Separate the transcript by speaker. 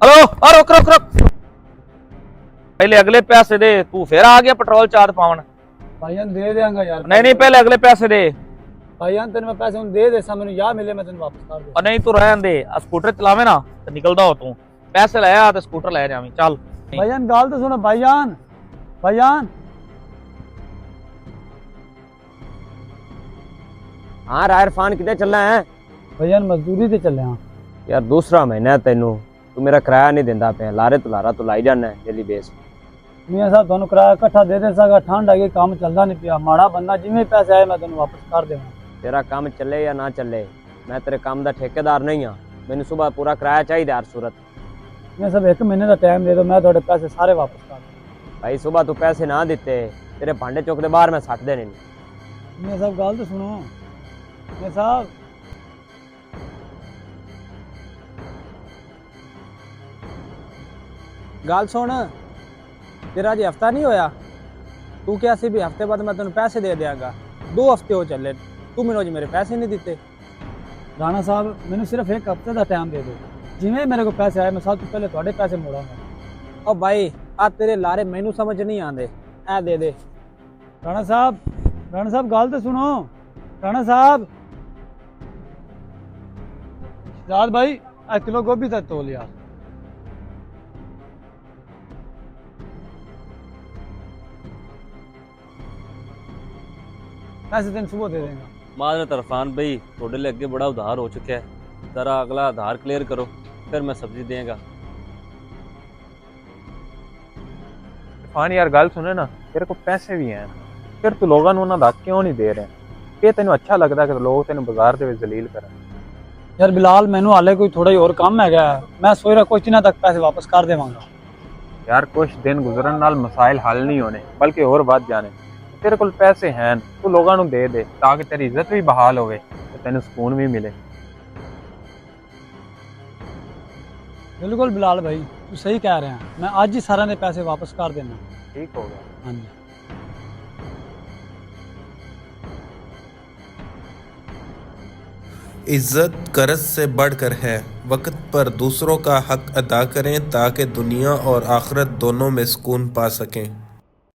Speaker 1: Hello, और रुक रुक रुक, पहले अगले पैसे दे। तू फिर आ गया पेट्रोल चार पाउन।
Speaker 2: भाईजान दे देंगा यार।
Speaker 1: नहीं नहीं, पहले अगले पैसे दे।
Speaker 2: भाईजान तेन मैं पैसे दे देसा, मैंने या मिले मैं तेन वापस कर दे।
Speaker 1: और नहीं तू रहन दे, स्कूटर चलावे ना तो निकलदा हो तू। पैसे ले आ तो स्कूटर ले जावी चल।
Speaker 2: भाईजान गाल तो सुनो भाईजान। भाईजान
Speaker 3: हाँ राय इरफान कितने चलना है?
Speaker 2: भाईजान मजदूरी ते चले हाँ।
Speaker 3: यार दूसरा महीना है तेनू, तू मेरा किराया नहीं देंदा पे। लारे तो लारा तो लाई जाना है डेली बेस।
Speaker 2: मियां साहब तुहानू किराया इकट्ठा दे दे सका, ठंड आ गई काम चलदा नहीं पिया। माड़ा बंदा जिवें पैसे आए मैं तेन वापस कर देवां।
Speaker 3: तेरा काम चले या ना चले, मैं तेरे काम दा ठेकेदार नहीं हाँ। मैनू सुबह पूरा किराया चाहिए हर सूरत।
Speaker 2: मियां साहब एक महीने का टाइम दे दो, मैं थोड़े पैसे सारे वापस कर दूं।
Speaker 3: भाई सुबह तू पैसे ना दिते, तेरे भांडे चौक दे बाहर मैं सट देने नहीं।
Speaker 2: मियां साहब गाल तो सुनो। मियां साहब गाल सुन, तेरा अज हफ्ता नहीं होया, तू क्या सी भी हफ्ते बाद मैं तेन पैसे दे देंगा। 2 हफ्ते हो चले, तू मैनू अज मेरे पैसे नहीं दिते। राणा साहब मैनू सिर्फ एक हफ्ते का टाइम दे दो, जिवें मेरे को पैसे आए मैं सब तो पहले थोड़े पैसे मोड़ांगा। ओ भाई आ तेरे लारे मैनू समझ नहीं आंदे, ऐ दे दे। राणा साहब गाल तो सुनो। राणा साहब रात भाई 1 किलो गोभी तक तोल यार। पैसे तेन सुबह दे देंगे।
Speaker 4: माजरत इरफान भाई, थोड़े लिए अगे बड़ा उधार हो चुका है, जरा अगला आधार क्लियर करो फिर मैं सब्जी देगा।
Speaker 5: इरफान यार गल सुने ना, तेरे को पैसे भी हैं, फिर तू लोगों ਨੂੰ ਉਹਨਾਂ ਦਾ क्यों नहीं दे रहे? कि तेन अच्छा लगता कि लोग तेन बाजार ਦੇ ਵਿੱਚ ਜ਼ਲੀਲ ਕਰਨ?
Speaker 2: यार बिलाल मैनू हाले कोई थोड़ा ही और काम है, मैं सोच रहा कुछ दिनों तक पैसे वापस कर देवांगा।
Speaker 5: यार कुछ दिन गुजरन नाल मसाइल हल नहीं होने बल्कि और बढ़ जाने। तेरे को पैसे हैं, तू लोगों ਨੂੰ दे दे ताकि तेरी इज्जत भी बहाल होवे ते तेन सुकून भी मिले।
Speaker 2: बिल्कुल बिलाल भाई तू सही कह रहे हैं, मैं आज ही सारे ने पैसे वापस कर देना।
Speaker 5: ठीक हो गया।
Speaker 2: हाँ जी।
Speaker 6: इज़्ज़त कर्ज से बढ़कर है। वक्त पर दूसरों का हक अदा करें ताकि दुनिया और आखिरत दोनों में सुकून पा सकें।